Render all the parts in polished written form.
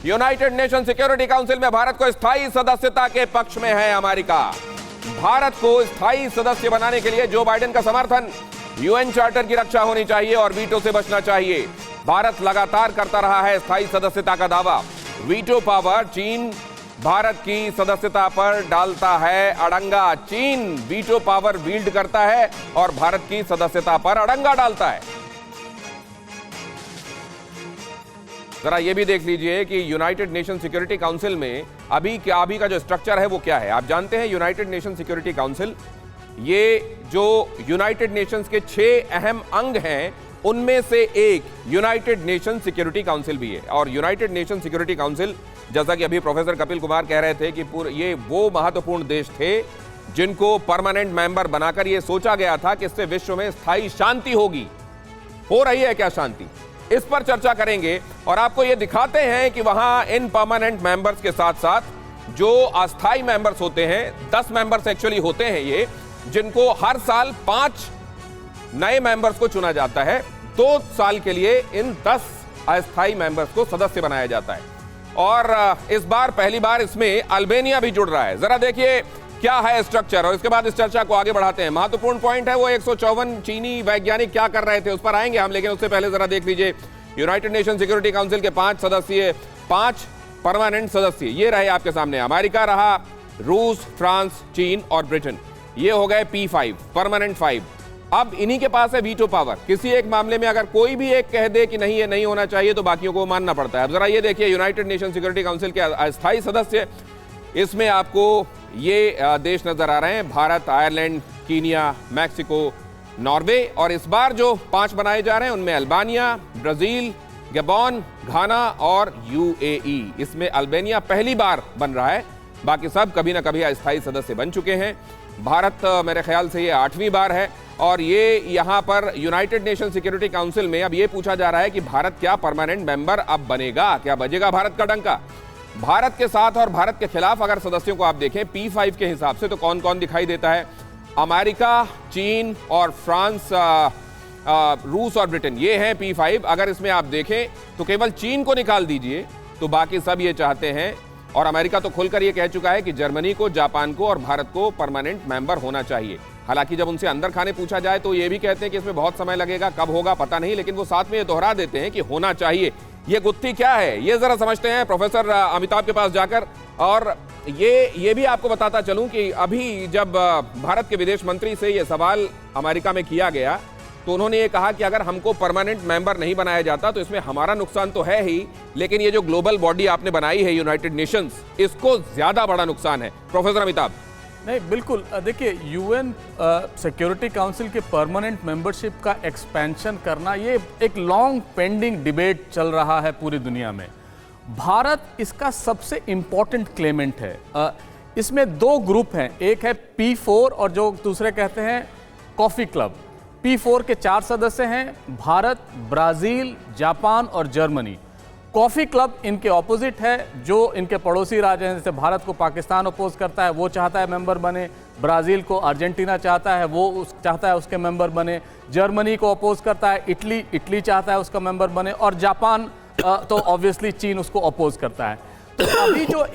United nation security council में भारत को स्थायी सदस्यता के पक्ष में है अमेरिका। भारत को स्थायी सदस्य बनाने के लिए जो बाइडेन का समर्थन, यूएन चार्टर की रक्षा होनी चाहिए और वीटो से बचना चाहिए। भारत लगातार करता रहा है स्थायी सदस्यता का दावा। वीटो पावर, चीन भारत की सदस्यता पर डालता है अड़ंगा। चीन वीटो पावर विल्ड करता है और भारत की सदस्यता पर अड़ंगा डालता है। जरा ये भी देख लीजिए कि यूनाइटेड नेशन सिक्योरिटी काउंसिल में अभी का जो स्ट्रक्चर है वो क्या है। आप जानते हैं यूनाइटेड नेशन सिक्योरिटी काउंसिल, ये जो यूनाइटेड नेशंस के 6 अहम अंग हैं उनमें से एक यूनाइटेड नेशन सिक्योरिटी काउंसिल भी है। और यूनाइटेड नेशन सिक्योरिटी काउंसिल, जैसा कि अभी प्रोफेसर कपिल कुमार कह रहे थे कि ये वो महत्वपूर्ण देश थे जिनको परमानेंट मेंबर बनाकर ये सोचा गया था कि इससे विश्व में स्थायी शांति होगी। हो रही है क्या शांति, इस पर चर्चा करेंगे और आपको ये दिखाते हैं कि वहां इन परमानेंट मेंबर्स के साथ साथ जो अस्थायी मेंबर्स होते हैं, 10 मेंबर्स एक्चुअली होते हैं ये, जिनको हर साल 5 नए मेंबर्स को चुना जाता है। 2 साल के लिए इन 10 अस्थायी मेंबर्स को सदस्य बनाया जाता है और इस बार पहली बार इसमें अल्बानिया भी जुड़ रहा है। जरा देखिए क्या है स्ट्रक्चर और इसके बाद इस चर्चा को आगे बढ़ाते हैं। महत्वपूर्ण पॉइंट है वो 154 चीनी वैज्ञानिक क्या कर रहे थे, उस पर आएंगे हम, लेकिन उससे पहले जरा देख लीजिए यूनाइटेड नेशन सिक्योरिटी काउंसिल के 5 परमानेंट सदस्य ये रहे आपके सामने। अमेरिका रहा, रूस, फ्रांस, चीन और ब्रिटेन, ये हो गए P5 परमानेंट 5। अब इन्हीं के पास है वीटो पावर। किसी एक मामले में अगर कोई भी एक कह दे कि नहीं ये नहीं होना चाहिए तो बाकियों को मानना पड़ता है। अब जरा ये देखिए यूनाइटेड नेशन सिक्योरिटी काउंसिल के अस्थायी सदस्य, इसमें आपको ये देश नजर आ रहे हैं, Bharat, Ireland, Kenya, Mexico, Norway. और इस बार जो 5 बनाए जा रहे हैं उनमें अल्बानिया, ब्राजील, गबोन, घाना और UAE। इसमें अल्बानिया पहली बार बन रहा है, बाकी सब कभी ना कभी अस्थायी सदस्य बन चुके हैं। भारत मेरे ख्याल से ये 8वीं बार है और ये यहाँ पर यूनाइटेड नेशन सिक्योरिटी काउंसिल में अब ये पूछा जा रहा है कि भारत क्या परमानेंट मेंबर अब बनेगा, क्या बजेगा भारत का डंका। भारत के साथ और भारत के खिलाफ अगर सदस्यों को आप देखें P5 के हिसाब से तो कौन कौन दिखाई देता है। अमेरिका, चीन और फ्रांस, रूस और ब्रिटेन, ये हैं P5। अगर इसमें आप देखें तो केवल चीन को निकाल दीजिए तो बाकी सब ये चाहते हैं। और अमेरिका तो खुलकर ये कह चुका है कि जर्मनी को, जापान को और भारत को परमानेंट मेंबर होना चाहिए। हालांकि जब उनसे अंदर खाने पूछा जाए तो ये भी कहते हैं कि इसमें बहुत समय लगेगा, कब होगा पता नहीं, लेकिन वो साथ में ये दोहरा देते हैं कि होना चाहिए। ये गुत्थी क्या है ये जरा समझते हैं प्रोफेसर अमिताभ के पास जाकर। और ये भी आपको बताता चलूं कि अभी जब भारत के विदेश मंत्री से ये सवाल अमेरिका में किया गया तो उन्होंने ये कहा कि अगर हमको परमानेंट मेंबर नहीं बनाया जाता तो इसमें हमारा नुकसान तो है ही, लेकिन ये जो ग्लोबल बॉडी आपने बनाई है यूनाइटेड नेशंस, इसको ज्यादा बड़ा नुकसान है। प्रोफेसर अमिताभ। नहीं, बिल्कुल। देखिए, यूएन सिक्योरिटी काउंसिल के परमानेंट मेंबरशिप का एक्सपेंशन करना ये एक लॉन्ग पेंडिंग डिबेट चल रहा है पूरी दुनिया में। भारत इसका सबसे इंपॉर्टेंट क्लेमेंट है। इसमें 2 ग्रुप हैं, एक है P4 और जो दूसरे कहते हैं कॉफी क्लब। P4 के 4 सदस्य हैं, भारत, ब्राजील, जापान और जर्मनी। कॉफी क्लब इनके ऑपोजिट है, जो इनके पड़ोसी राज्य हैं, जैसे भारत को पाकिस्तान अपोज करता है, वो चाहता है मेंबर बने। ब्राजील को अर्जेंटीना चाहता है, वो चाहता है उसके मेंबर बने। जर्मनी को अपोज करता है इटली चाहता है उसका मेंबर बने। और जापान तो ऑब्वियसली चीन उसको अपोज करता है। तो अभी जो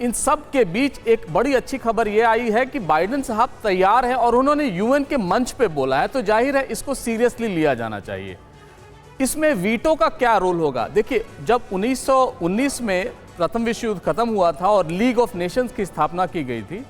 इन सब के बीच एक बड़ी अच्छी खबर ये आई है कि बाइडेन साहब तैयार हैं और उन्होंने यूएन के मंच पे बोला है, तो जाहिर है इसको सीरियसली लिया जाना चाहिए। इसमें वीटो का क्या रोल होगा? देखिए, जब 1919 में प्रथम विश्व युद्ध खत्म हुआ था और लीग ऑफ नेशंस की स्थापना की गई थी,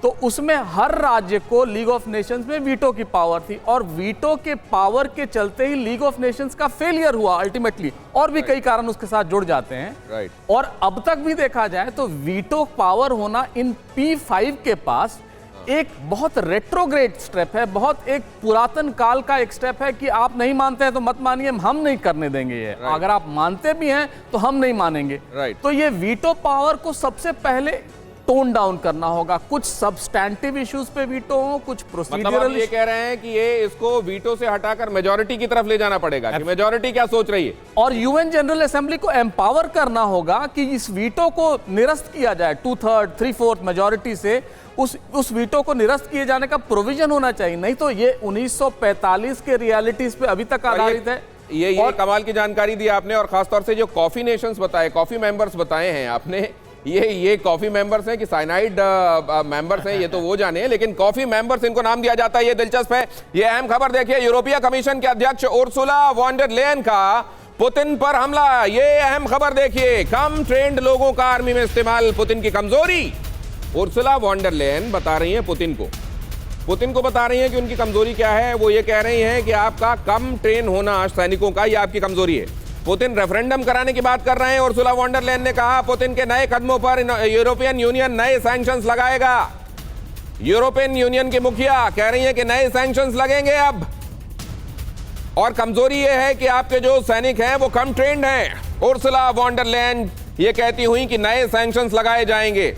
तो उसमें हर राज्य को लीग ऑफ नेशंस में वीटो की पावर थी और वीटो के पावर के चलते ही लीग ऑफ नेशंस का फेलियर हुआ अल्टीमेटली। और भी कई कारण उसके साथ जुड़ जाते हैं। और अब तक भी देखा जाए तो वीटो पावर होना इन P5 के पास एक बहुत रेट्रोग्रेड स्टेप है, बहुत एक पुरातन काल का एक स्टेप है कि आप नहीं मानते हैं तो मत मानिए, हम नहीं करने देंगे ये। अगर आप मानते भी हैं तो हम नहीं मानेंगे। तो ये वीटो पावर को सबसे पहले टोन डाउन करना होगा। कुछ सब्सटैंटिव इश्यूज पे वीटो हो, कुछ प्रोसीजरल। मतलब आप ये कह रहे हैं कि ये इसको वीटो से हटाकर मेजॉरिटी की तरफ ले जाना पड़ेगा कि मेजॉरिटी क्या सोच रही है, और यूएन जनरल असेंबली को एम्पावर करना होगा कि इस वीटो को निरस्त किया जाए। 2/3, 3/4 मेजॉरिटी से उस वीटो को निरस्त किए जाने का प्रोविजन होना चाहिए। नहीं तो ये 1945 के रियलिटीज पे अभी तक आधारित है। ये कमाल की जानकारी दी आपने, और खासतौर से जो कॉफी नेशंस बताए, कॉफी मेंबर्स बताए हैं आपने, ये कॉफी मेंबर्स हैं कि साइनाइड मेंबर्स हैं ये तो वो जाने, लेकिन कॉफी मेंबर्स इनको नाम दिया जाता है, ये दिलचस्प है। ये अहम खबर देखिए, यूरोपीय कमीशन के अध्यक्ष उर्सुला वॉन डर लेयन का पुतिन पर हमला। ये अहम खबर देखिए, कम ट्रेंड लोगों का आर्मी में इस्तेमाल पुतिन की कमजोरी। उर्सुला वॉन डर लेयन बता रही हैं पुतिन को बता रही हैं कि उनकी कमजोरी क्या है। वो ये कह रही हैं कि आपका कम ट्रेन होना सैनिकों का, ये आपकी कमजोरी है। पुतिन रेफरेंडम कराने की बात कर रहे हैं। उर्सुला वॉन डर लेयन ने कहा पुतिन के नए कदमों पर यूरोपियन यूनियन नए सैंक्शंस लगाएगा। यूरोपियन यूनियन की मुखिया कह रही हैं कि नए सैंक्शंस लगेंगे अब, और कमजोरी यह है कि आपके जो सैनिक हैं वो कम ट्रेंड हैं। उर्सुला वॉन डर लेयन ये कहती हुई कि नए सैंक्शंस लगाए जाएंगे।